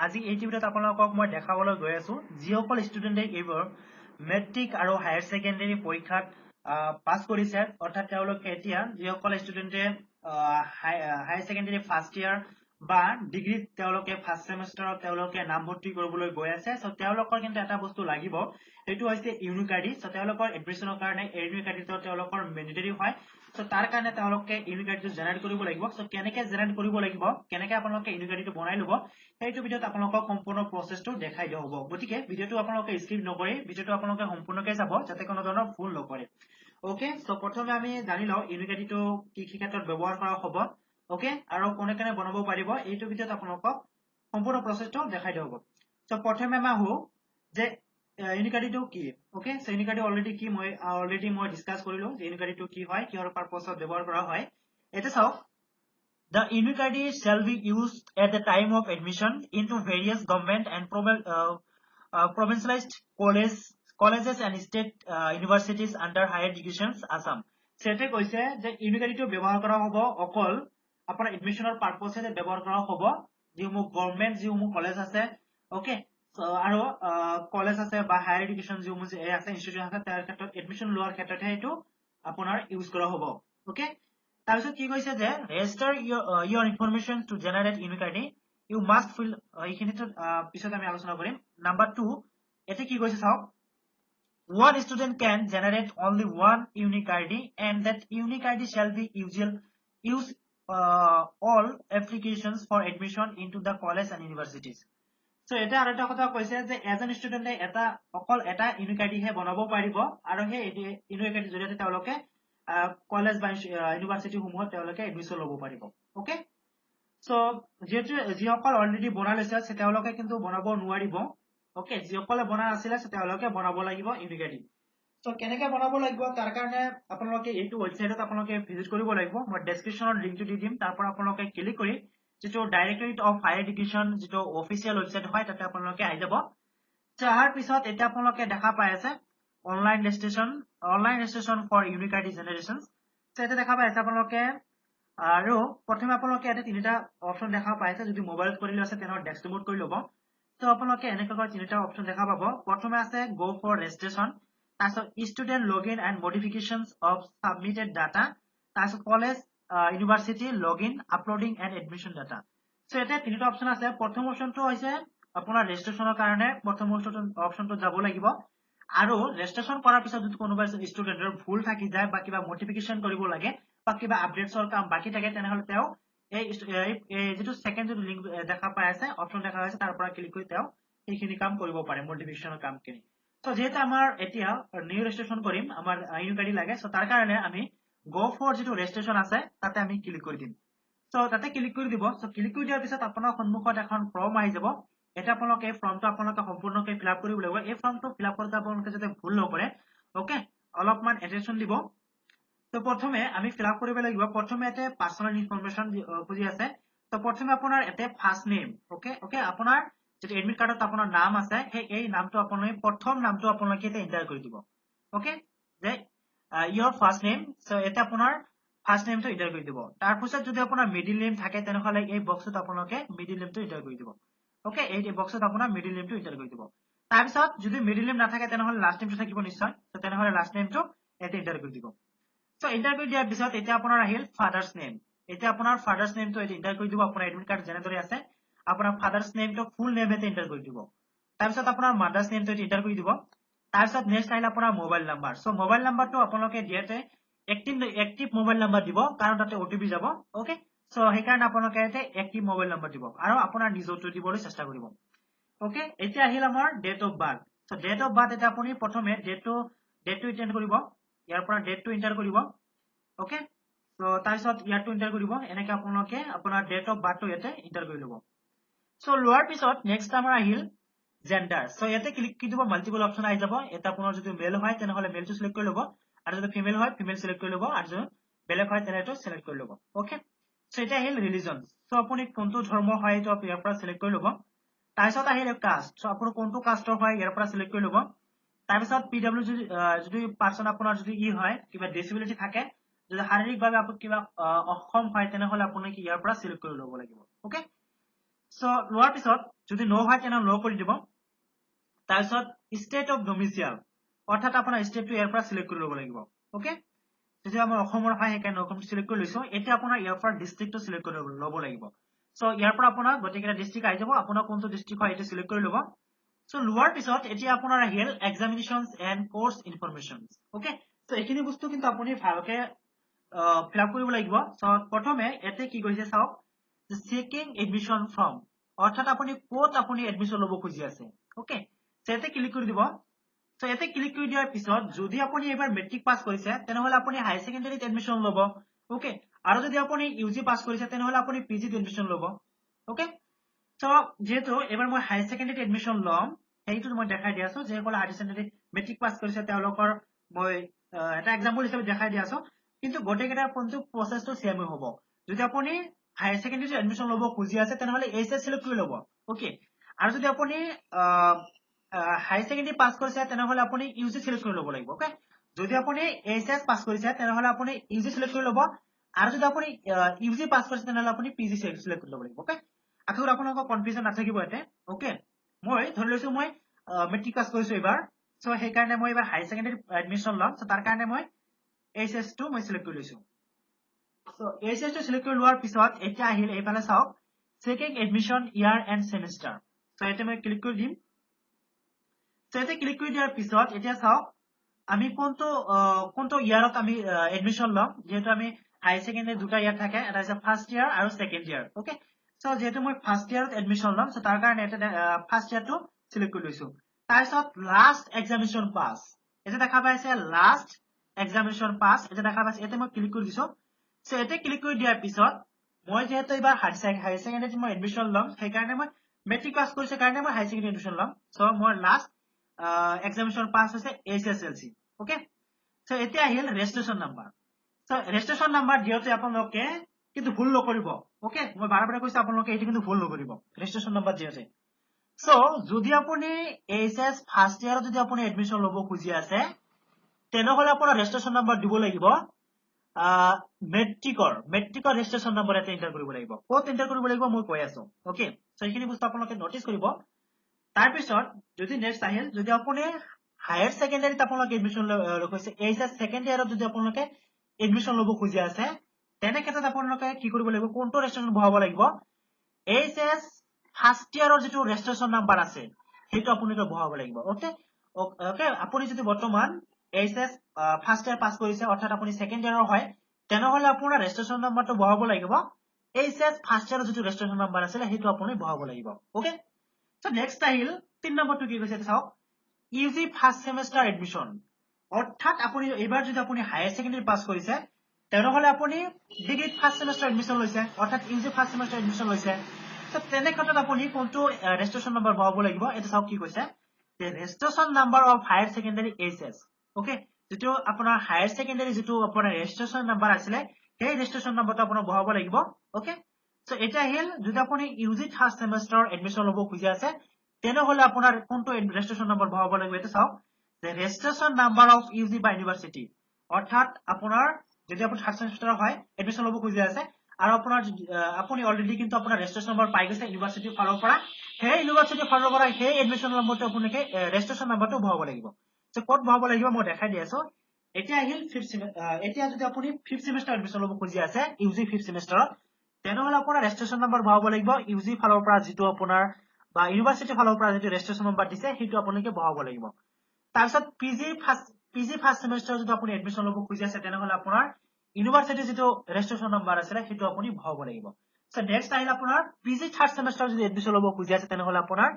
আজি এই ভিডিঅ'ত আপোনালোকক মই দেখাবলৈ গৈ আছো যিসকল ষ্টুডেণ্টে এইবাৰ মেট্ৰিক আৰু হায়াৰ ছেকেণ্ডাৰী পৰীক্ষাত পাছ কৰিছে অৰ্থাৎ তেওঁলোকে এতিয়া যিসকল ষ্টুডেণ্টে হায়াৰ ছেকেণ্ডাৰী ফাৰ্ষ্ট ইয়াৰ বা ডিগ্ৰীত তেওঁলোকে ফাৰ্ষ্ট ছেমিষ্টাৰত তেওঁলোকে নামভৰ্তি কৰিবলৈ গৈ আছে সো তেওঁলোকৰ কিন্তু এটা বস্তু লাগিব এইটো হৈছে ইউনিক আইডি সো তেওঁলোকৰ এডমিশনৰ কাৰণে ইউনিক আইডিটো তেওঁলোকৰ মেন্ডেটৰী হয় সো তাৰ কাৰণে তেওঁলোকে ইউনিক আইডিটো জেনাৰেট কৰিব লাগিব সো কেনেকৈ জেনাৰেট কৰিব লাগিব কেনেকৈ আপোনালোকে ইউনিক আইডিটো বনাই ল'ব এইটো ভিডিঅ'ত আপোনালোকক সম্পূৰ্ণ প্ৰচেছটো দেখাই দিয়া হ'ব গতিকে ভিডিঅ'টো আপোনালোকে স্কিপ নকৰি ভিডিঅ'টো আপোনালোকে সম্পূৰ্ণকৈ চাব যাতে কোনো ধৰণৰ ভুল নকৰে ওকে সো প্ৰথমে আমি জানি লওঁ ইউনিক আইডিটো কি কি ক্ষেত্ৰত ব্যৱহাৰ কৰা হ'ব ওকে আৰু কোনে কোনে বনাব পাৰিব এইটো ভিডিঅ'ত আপোনালোকক সম্পূৰ্ণ প্ৰচেছটো দেখাই দিয়া হ'ব সো প্ৰথমে আমি আহো যে ইউনিক আইডিটো কি okay so unique ID already কি মই ডিসকাস কৰিলো যে ইউনিক আইডিটো কি হয় কিহৰ পাৰপছত ব্যৱহাৰ কৰা হয় এটা চাওক The unique ID shall be used at the time of admission into various government and provincialized colleges and state universities under higher education Assam. সেটা কৈছে যে ইউনিক আইডিটো ব্যৱহাৰ কৰা হ'ব অকল আপোনাৰ এডমিশনৰ পাৰপসে ব্যৱহাৰ কৰা হ'ব যিসমূহ গভৰ্ণমেণ্ট যিসমূহ কলেজ আছে ওকে আৰু কলেজ আছে বা হায়াৰ এডুকেশ্যন যিসমূহ আছে ইনষ্টিটিউট আছে তাৰ ক্ষেত্ৰত এডমিশন লোৱাৰ ক্ষেত্ৰতহে এইটো আপোনাৰ ইউজ কৰা হ'ব ওকে তাৰপিছত কি কৈছে যে register your information to generate unique ID you must fill এইখিনিটো পিছত আমি আলোচনা কৰিম নাম্বাৰ 2 এতে কি কৈছে চাওক one student can generate only one unique ID and that unique ID shall be used all applications for admission into the college and universities so এটা আৰু এটা কথা কৈছে যে এজন ষ্টুডেন্টে এটা অকল এটা ইউনিক আইডি হে বনাব পাৰিব আৰু সেই ইউনিক আইডি জৰিয়তে তেওঁলোকে কলেজ বা ইউনিভাৰ্চিটি সমূহত তেওঁলোকে এডমিশন ল'ব পাৰিব ওকে সো যিসকল অলৰেডি বনাই লৈছে তেওঁলোকে কিন্তু বনাব নোৱাৰিব ওকে যিসকলে বনা আছিলে তেওঁলোকে বনাব লাগিব ইউনিক আইডি সো কেনেকৈ বনাব লাগিব তাৰ কাৰণে আপোনালোকে এইটো ৱেবসাইটত আপোনালোকে ভিজিট কৰিব লাগিব মই ডেসক্ৰিপচনৰ লিংকটো দি দিম তাৰ পৰা আপোনালোকে ক্লিক কৰি যেটো ডাইৰেক্টৰেট অফ হায়াৰ এডুকেশ্যন যেটো অফিচিয়েল ৱেবসাইট হয় তাতে আপোনালোকে আহি যাব চাহাৰ পিছত এটা আপোনালোকে দেখা পাই আছে online registration for unique ID generation so এটা দেখা পাই আছে আপোনালোকে আৰু প্ৰথমে আপোনালোকে এটা তিনিটা অপচন দেখা পাইছে যদি মোবাইলত কৰিলে আছে তেনৰ ডেস্কটপত কৰি ল'ব তো আপোনালোকে এনেকৈ তিনিটা অপচন দেখা পাব প্ৰথমে আছে গো ফৰ ৰেজিষ্ট্ৰেচন তাৰপিছত student login and modifications of submitted data তাৰপিছত college university login uploading and admission data so এটা তিনিটা অপচন আছে প্ৰথম অপচনটো হৈছে আপোনাৰ ৰেজিষ্ট্ৰেচনৰ কাৰণে প্ৰথম অপচনটো যাব লাগিব আৰু ৰেজিষ্ট্ৰেচন কৰাৰ পিছত যদি কোনোবা ষ্টুডেন্টৰ ভুল থাকি যায় বা কিবা মডিফিকেশন কৰিব লাগে বা কিবা আপডেটছৰ কাম বাকি থাকে তেনেহলে তেওঁ এই যেটো সেকেন্ড যেটো লিংক দেখা পাই আছে অপচন দেখা আছে তাৰ পৰা ক্লিক কৰি তেওঁ এইখিনি কাম কৰিব পাৰে মডিফিকেশনৰ কামখিনি সো যেহেতু আমাৰ এতিয়া নিউ ৰেজিষ্ট্ৰেচন কৰিম আমাৰ ইউনিক আইডি লাগে সো তাৰ কাৰণে আমি গো ফৰ যেটো ৰেজিষ্ট্ৰেচন আছে তাতে আমি ক্লিক কৰি দিম সো তাতে ক্লিক কৰি দিব সো ক্লিক কৰি দিয়াৰ পিছত আপোনাৰ সন্মুখত এখন ফৰ্ম আহি যাব এটা আপোনালোকে ফৰ্মটো আপোনালোকে সম্পূৰ্ণকৈ ফিল আপ কৰিব লাগিব এই ফৰ্মটো ফিল আপ কৰোঁতে আপোনালোকে যাতে ভুল নকৰে ওকে অলপমান এটেনশন দিব তো প্ৰথমে আমি ফিল আপ কৰিব লাগিব প্ৰথমে এতে পাৰ্সোনাল ইনফৰমেশন খুজি আছে তো প্ৰথমে আপোনাৰ এতে ফাৰ্স্ট নেম ওকে আপোনাৰ যেটো এডমিট কাৰ্ডত আপোনাৰ নাম আছে সেই এই নামটো আপোনালোকে প্ৰথম নামটো আপোনালোকে এতে এন্টাৰ কৰি দিব ওকে যে your first name সো এটা আপোনাৰ ফাৰ্স্ট নেমটো এন্টাৰ কৰি দিব তাৰ পিছত যদি আপোনাৰ মিডল নেম থাকে তেনেহলে এই বক্সত আপোনালোকে মিডল নেমটো এন্টাৰ কৰি দিব ওকে এই বক্সত আপোনাৰ মিডল নেমটো এন্টাৰ কৰি দিব তাৰ পিছত যদি মিডল নেম নাথাকে তেনেহলে লাষ্ট নেমটো থাকিব নিশ্চয় সো তেনেহলে লাষ্ট নেমটো এতে এন্টাৰ কৰি দিব সো এন্টাৰ কৰি দিয়াৰ পিছত এতিয়া আপোনাৰ আহিল ফাদাৰ্স নেম এতিয়া আপোনাৰ ফাদাৰ্স নেমটো এতে এন্টাৰ কৰি দিব আপোনাৰ এডমিট কাৰ্ড যেনেদৰে আছে আপোনাৰ ফাদাৰ্স নেমটো ফুল নেম এতে এন্টাৰ কৰি দিব তাৰ পিছত আপোনাৰ মাদাৰ্স নেমটো এতে এন্টাৰ কৰি দিব তাৰ পিছত নেক্সট আহিল আপোনাৰ মোবাইল নাম্বাৰ সো মোবাইল নাম্বাৰটো আপোনালোকে দিয়াতে এক্টিভ মোবাইল নাম্বাৰ দিব কাৰণ তাতে ওটিপি যাব ওকে সো সেইকাৰণে আপোনালোকে এতে এক্টিভ মোবাইল নাম্বাৰ দিব আৰু আপোনাৰ নিজৰটো দিবলৈ চেষ্টা কৰিব ওকে এতিয়া আহিল আমাৰ date of birth so date of birth এটা আপুনি প্ৰথমে ডেটটো এন্টাৰ কৰিব ইয়াৰ পৰা ডেটটো এন্টাৰ কৰিব ওকে সো তাৰপিছত ইয়াৰটো এন্টাৰ কৰিব এনেকৈ আপোনালোকে আপোনাৰ ডেট অফ বাৰ্থটো ইয়াতে এন্টাৰ কৰি ল'ব সো লোৱাৰ পিছত নেক্সট আমাৰ আহিল জেন্ডাৰ সো ইয়াতে ক্লিক কৰি দিব মাল্টিপল অপচন আহি যাব এটা আপোনাৰ যদি মেল হয় তেনেহলে মেলটো সিলেক্ট কৰি ল'ব আৰু যদি ফিমেল হয় ফিমেল সিলেক্ট কৰি ল'ব আৰু যদি বেলেগ হয় তেনেহলে সিলেক্ট কৰি ল'ব ওকে সো এটা আহিল ৰিলিজন সো আপুনি কোনটো ধৰ্মৰ হয় এইটো ইয়াৰ পৰা সিলেক্ট কৰি ল'ব তাৰপিছত আহিল কাষ্ট সো আপুনি কোনটো কাষ্টৰ হয় ইয়াৰ পৰা সিলেক্ট কৰি ল'ব তাৰপিছত পিডব্লিউ যদি পাৰ্সন আপোনাৰ যদি হয় কিবা ডিসেবিলিটি থাকে যদি শাৰীৰিকভাৱে আপুনি কিবা অক্ষম হয় তেনেহলে আপুনি কি ইয়াৰ পৰা সিলেক্ট কৰি ল'ব লাগিব ওকে সো লোৱাৰ পিছত যদি নো হয় তেনে নো কৰি দিব তাৰপিছত ষ্টেট অফ ডমিচিয়াল অৰ্থাৎ আপোনাৰ ষ্টেটটো ইয়াৰ পৰা সিলেক্ট কৰি ল'ব লাগিব ওকে যদি আমাৰ অসমৰ হয় সেইকাৰণে অসম সিলেক্ট কৰি লৈছো এতিয়া আপোনাৰ ইয়াৰ পৰা ডিস্ট্ৰিক্টটো সিলেক্ট কৰি ল'ব লাগিব সো ইয়াৰ পৰা আপোনাৰ গোটেইকেইটা ডিস্ট্ৰিক্ট আহি যাব আপোনাৰ কোনটো ডিস্ট্ৰিক্ট হয় এইটো সিলেক্ট কৰি ল'ব সো লোৱাৰ পিছত এতিয়া আপোনাৰ আহিল examinations and course information okay so এইখিনি বস্তু কিন্তু আপুনি ভালকে ফিল আপ কৰিব লাগিব সো প্ৰথমে এতে কি কৈছে চাওক চেকিং এডমিশন ফৰ্ম অৰ্থাৎ আপুনি ক'ত আপুনি এডমিশন ল'ব খুজি আছে ওকে সেতে ক্লিক কৰি দিব সো এতে ক্লিক কৰি দিয়াৰ পিছত যদি আপুনি এবাৰ মেট্ৰিক পাস কৰিছে তেনেহলে আপুনি হাই সেকেন্ডাৰীত এডমিশন ল'ব ওকে আৰু যদি আপুনি ইউজি পাস কৰিছে তেনেহলে আপুনি পিজিত এডমিশন ল'ব ওকে সো যেহেতু এবাৰ মই হাই সেকেন্ডাৰীত এডমিশন ল'ম সেইটো মই দেখাই দি আছো যেসকলে হাই সেকেন্ডাৰীত মেট্ৰিক পাস কৰিছে তেওঁলোকৰ মই এটা এক্সাম্পল হিচাপে দেখাই দি আছো কিন্তু গোটেইকেইটা কোনটো প্ৰসেসটো সেম হ'ব যদি আপুনি হাই সেকেন্ডাৰীত এডমিশন ল'ব খুজি আছে তেনেহলে এইচএছ সিলেক্ট কৰি ল'ব ওকে আৰু যদি আপুনি হাই সেকেন্ডাৰী পাস কৰিছে তেনেহলে আপুনি ইউজি সিলেক্ট কৰি ল'ব লাগিব ওকে যদি আপুনি এইচএছ পাস কৰিছে তেনেহলে আপুনি ইউজি সিলেক্ট কৰি ল'ব আৰু যদি আপুনি ইউজি পাস কৰিছে তেনেহলে আপুনি পিজি সিলেক্ট কৰি ল'ব লাগিব ওকে আশা কৰো আপোনালোকৰ কনফিউজন নাথাকিব ইয়াতে ওকে মই ধৰি লৈছো মই মেট্ৰিক পাস কৰিছো এবাৰ সো সেইকাৰণে মই এবাৰ হাই সেকেন্ডাৰী এডমিশন ল'ম সো তাৰ কাৰণে মই এইচএছ টো মই সিলেক্ট কৰি লৈছো সো এইচএছ টো সিলেক্ট কৰি লোৱাৰ পিছত এতিয়া আহিল এইফালে চাওক checking admission year and semester so এতিয়া মই ক্লিক কৰি দিম সেতে ক্লিক কৰি দিয়াৰ পিছত এতিয়া চাওক আমি কোনটো ইয়াৰত আমি এডমিশন ল'ম যেহেতু আমি হাই সেকেন্ডাৰী দুটা ইয়াৰ থাকে এটা হৈছে ফাৰ্স্ট ইয়াৰ আৰু সেকেন্ড ইয়াৰ ওকে সো যেহেতু মই ফাৰ্স্ট ইয়াৰত এডমিশন ল'ম সো তাৰ কাৰণে এটা ফাৰ্স্ট ইয়াৰটো সিলেক্ট কৰি লৈছো তাৰপিছত লাষ্ট এক্সামিনেশন পাস এটা দেখা পাইছে লাষ্ট এক্সামিনেশন পাস এটা দেখা পাইছে এতে মই ক্লিক কৰি দিছো সো এতে ক্লিক কৰি দিয়াৰ পিছত মই যেহেতু এবাৰ হাই সেকেন্ডাৰীত মই এডমিশন ল'ম সেইকাৰণে মই মেট্ৰিক পাস কৰিছে কাৰণে মই হাই সেকেন্ডাৰী এডমিশন ল'ম সো মই লাষ্ট এক্সামিনেশন পাস হৈছে এইচএসএলসি ওকে সো এতিয়া আহিল registration number so registration number দিওতে আপোনালোকে কিন্তু ভুল নকৰিব ওকে মই বাৰে বাৰে কৈছো আপোনালোকে এইটো কিন্তু ভুল নকৰিব ৰেজিষ্ট্ৰেচন নাম্বাৰ দিওতে সো যদি আপুনি এইচএস ফাৰ্স্ট ইয়াৰত যদি আপুনি এডমিশন ল'ব খুজি আছে তেনেহলে আপোনাৰ ৰেজিষ্ট্ৰেচন নাম্বাৰ দিব লাগিব মেট্ৰিকৰ ৰেজিষ্ট্ৰেচন নাম্বাৰ এটা এন্টাৰ কৰিব লাগিব ক'ত এন্টাৰ কৰিব লাগিব মই কৈ আছো ওকে সো এইখিনি বস্তু আপোনালোকে নোটিস কৰিব তাৰপিছত যদি নেক্সট আহিল যদি আপুনি হায়াৰ সেকেন্ডাৰীত আপোনালোকে এডমিশন লৈছে এইচএস সেকেন্ড ইয়াৰত যদি আপোনালোকে এডমিশন ল'ব খুজি আছে তেনে ক্ষেত্ৰত আপোনালোকে কি কৰিব লাগিব কোনটো ৰেজিষ্ট্ৰেচন বহাব লাগিব এইচএস ফাৰ্স্ট ইয়াৰৰ যেটো ৰেজিষ্ট্ৰেচন নাম্বাৰ আছে সেইটো আপোনালোকে বহাব লাগিব ওকে ওকে আপুনি যদি বৰ্তমান এইচএস ফাৰ্স্ট ইয়াৰ পাস কৰিছে অৰ্থাৎ আপুনি সেকেন্ড ইয়াৰৰ হয় তেনেহলে আপোনাৰ ৰেজিষ্ট্ৰেচন নাম্বাৰটো বহাব লাগিব এইচএস ফাৰ্স্ট ইয়াৰৰ যেটো ৰেজিষ্ট্ৰেচন নাম্বাৰ আছে সেইটো আপুনি বহাব লাগিব ওকে সো নেক্সট আহিল 3 নম্বৰটো কি কৈছে চাওক ইউজি ফাৰ্স্ট সেমিস্টাৰ এডমিশন অৰ্থাৎ আপুনি এবাৰ যদি আপুনি হায়াৰ সেকেন্ডাৰী পাস কৰিছে তেনেহলে আপুনি ডিগ্ৰী ফাৰ্স্ট সেমিস্টাৰ এডমিশন লৈছে অৰ্থাৎ ইউজি ফাৰ্স্ট সেমিস্টাৰ এডমিশন লৈছে সো তেনে ক্ষেত্ৰত আপুনি কোনটো ৰেজিষ্ট্ৰেচন নাম্বাৰ বহাব লাগিব এটা চাওক কি কৈছে যে registration number of higher secondary HS okay যেটো আপোনাৰ হায়াৰ সেকেন্ডাৰী যেটো আপোনাৰ ৰেজিষ্ট্ৰেচন নাম্বাৰ আছিলে সেই ৰেজিষ্ট্ৰেচন নাম্বাৰটো আপোনাৰ বহাব লাগিব ওকে সো এটা আহিল যদি আপুনি ইউজি ফাৰ্স্ট সেমিস্টাৰ এডমিশন ল'ব খুজি আছে তেনেহলে আপোনাৰ কোনটো ৰেজিষ্ট্ৰেচন নাম্বাৰ বহাব লাগিব এটা চাওক যে ৰেজিষ্ট্ৰেচন নাম্বাৰ অফ ইউজি বা ইউনিভাৰ্সিটি অৰ্থাৎ আপোনাৰ যদি আপুনি থাৰ্ড সেমিস্টাৰ হয় এডমিশন ল'ব খুজি আছে আৰু আপোনাৰ আপুনি অলৰেডি কিন্তু আপোনাৰ ৰেজিষ্ট্ৰেচন নম্বৰ পাই গৈছে ইউনিভাৰ্সিটিৰ ফালৰ পৰা সেই ইউনিভাৰ্সিটিৰ ফালৰ পৰা সেই এডমিশন নম্বৰটো আপোনালোকে ৰেজিষ্ট্ৰেচন নম্বৰটো বহাব লাগিব সো ক'ত বহাব লাগিব মই দেখাই দি আছো এতিয়া আহিল এতিয়া যদি আপুনি 5th সেমিস্টাৰ এডমিশন ল'ব খুজি আছে ইউজি 5th সেমিস্টাৰত তেনেহলে আপোনাৰ ৰেজিষ্ট্ৰেচন নম্বৰ বহাব লাগিব ইউজি ফালৰ পৰা যেটো আপোনাৰ বা ইউনিভাৰ্সিটিৰ ফালৰ পৰা যেটো ৰেজিষ্ট্ৰেচন নম্বৰ দিছে সেইটো আপোনালোকে বহাব লাগিব তাৰপিছত পিজি ফাৰ্স্ট সেমিস্টাৰ যদি আপুনি এডমিশন ল'ব খুজি আছে তেনেহলে আপোনাৰ ইউনিভাৰ্সিটি যেটো ৰেজিষ্ট্ৰেচন নম্বৰ আছে সেইটো আপুনি বহাব লাগিব সো নেক্সট আহিল আপোনাৰ পিজি থাৰ্ড সেমিস্টাৰ যদি এডমিশন ল'ব খুজি আছে তেনেহলে আপোনাৰ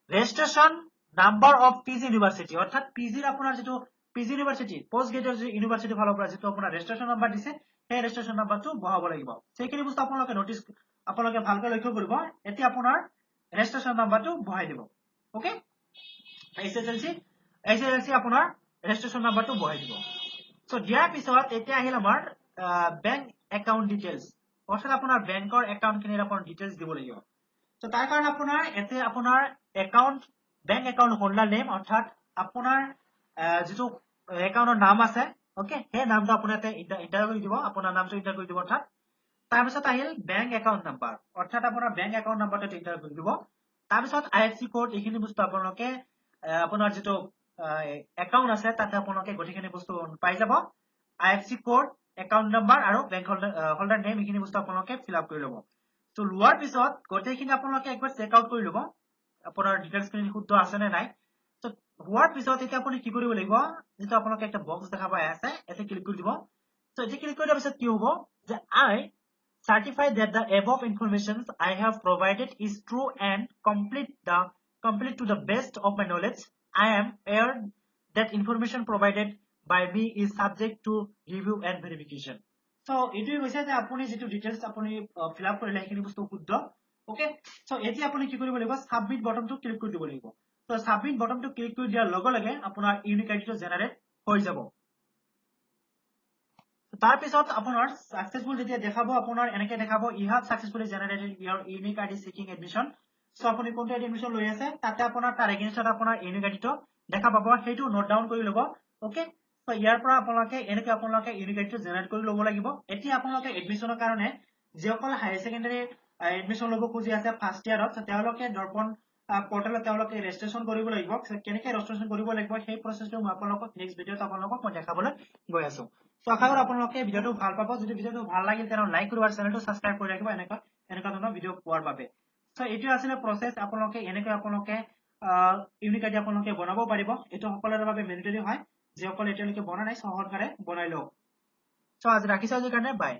registration number of PG university অৰ্থাৎ পিজিৰ আপোনাৰ যেটো পিজি ইউনিভাৰ্সিটি পোষ্ট গ্ৰেজুৱেট ইউনিভাৰ্সিটিৰ ফালৰ পৰা যেটো আপোনাৰ ৰেজিষ্ট্ৰেচন নম্বৰ দিছে সেই ৰেজিষ্ট্ৰেচন নম্বৰটো বহাব লাগিব সেইখিনি বস্তু আপোনালোকে নোটিস আপোনালোকে ভালকৈ লক্ষ্য কৰিব এতিয়া আপোনাৰ ৰেজিষ্ট্ৰেচন নম্বৰটো বহাই দিব ওকে এইচএসএলসি আপোনাৰ ৰেজিষ্ট্ৰেচন নম্বৰটো বহাই দিব সো দিয়াৰ পিছত এতিয়া আহিল আমাৰ বেংক একাউন্ট ডিটেইলছ অৰ্থাৎ আপোনাৰ বেংকৰ একাউন্ট খিনিৰ আপোনাৰ ডিটেইলছ দিব লাগিব সো তাৰ কাৰণে আপোনাৰ এতে আপোনাৰ account bank account holder name অৰ্থাৎ আপোনাৰ যেটো একাউন্টৰ নাম আছে ওকে সেই নামটো আপুনি এতে এন্টাৰ কৰি দিব আপোনাৰ নামটো এন্টাৰ কৰি দিব অৰ্থাৎ তাৰপিছত আহিল বেংক একাউণ্ট নাম্বাৰ অৰ্থাৎ আপোনাৰ বেংক একাউণ্ট নাম্বাৰটো এণ্টাৰ কৰি দিব তাৰপিছত আইএফএসচি কোড এইখিনি বস্তু আপোনালোকে আপোনাৰ যেটো একাউণ্ট আছে তাতে আপোনালোকে গটিখিনি বস্তু পাই যাব আইএফএসচি কোড একাউণ্ট নাম্বাৰ আৰু বেংক হোল্ডাৰ নেম এইখিনি বস্তু আপোনালোকে ফিল আপ কৰি ল'ব তো লোৱাৰ পিছত গটিখিনি আপোনালোকে একবাৰ চেক আউট কৰি ল'ব আপোনাৰ ডিটেইলছখিনি শুদ্ধ আছে নে নাই তো হোৱাৰ পিছত এতিয়া আপুনি কি কৰিব লাগিব যেটো আপোনালোকে একটা বক্স দেখা পাই আছে এতে ক্লিক কৰি দিব তো এতে ক্লিক কৰাৰ পিছত কি হ'ব যে I certify that the above information I have provided is true and complete to the best of my knowledge. I am aware that information provided by me is subject to review and verification. So এইটোই হৈছে যে আপুনি যেটো details আপুনি fill up কৰিলে এইখিনি বস্তু শুদ্ধ okay so এতিয়া আপুনি কি কৰিব লাগিব সাবমিট বাটনটো ক্লিক কৰি দিব লাগিব তো সাবমিট বাটনটো ক্লিক কৰি দিয়াৰ লগে লগে আপোনাৰ ইউনিক আইডিটো জেনাৰেট হৈ যাব তাৰ পিছত আপোনাৰ সাকসেসফুল যেতিয়া দেখাব আপোনাৰ এনেকে দেখাব you have successfully generated your unique ID seeking admission so আপুনি কোনটো এডমিশন লৈ আছে তাতে আপোনাৰ তাৰ এগেইনষ্টত আপোনাৰ ইউনিক আইডিটো দেখা পাব সেইটো নোট ডাউন কৰি ল'ব ওকে সো ইয়াৰ পৰা আপোনালোকে এনেকে আপোনালোকে ইউনিক আইডিটো জেনাৰেট কৰি ল'ব লাগিব এতিয়া আপোনালোকে এডমিশনৰ কাৰণে যিসকল হায়াৰ সেকেন্ডাৰী এডমিশন ল'ব খুজি আছে ফাৰ্ষ্ট ইয়াৰত তেওঁলোকে দৰ্পণ পোৰ্টেলত তেওঁলোকে ৰেজিষ্ট্ৰেচন কৰিব লাগিব কেনেকৈ ৰেজিষ্ট্ৰেচন কৰিব লাগিব সেই প্ৰসেছটো মই আপোনালোকক নেক্সট ভিডিঅ'ত আপোনালোকক মই দেখাবলৈ গৈ আছো তো আশা কৰো আপোনালোকে ভিডিঅ'টো ভাল পাব যদি ভিডিঅ'টো ভাল লাগিল তেনে লাইক কৰিব আৰু চেনেলটো সাবস্ক্ৰাইব কৰি ৰাখিব এনেকা ধৰণৰ ভিডিঅ' পোৱাৰ বাবে সো এইটো আছিল প্ৰসেছ আপোনালোকে এনেকৈ আপোনালোকে ইউনিক আইডি আপোনালোকে বনাব পাৰিব এটো সকলোৰে বাবে মেন্ডেটৰি হয় যিসকল এতিয়ালৈকে বনা নাই সহজভাৱে বনাই লওক সো আজি ৰাখিছো আজিৰ কাৰণে বাই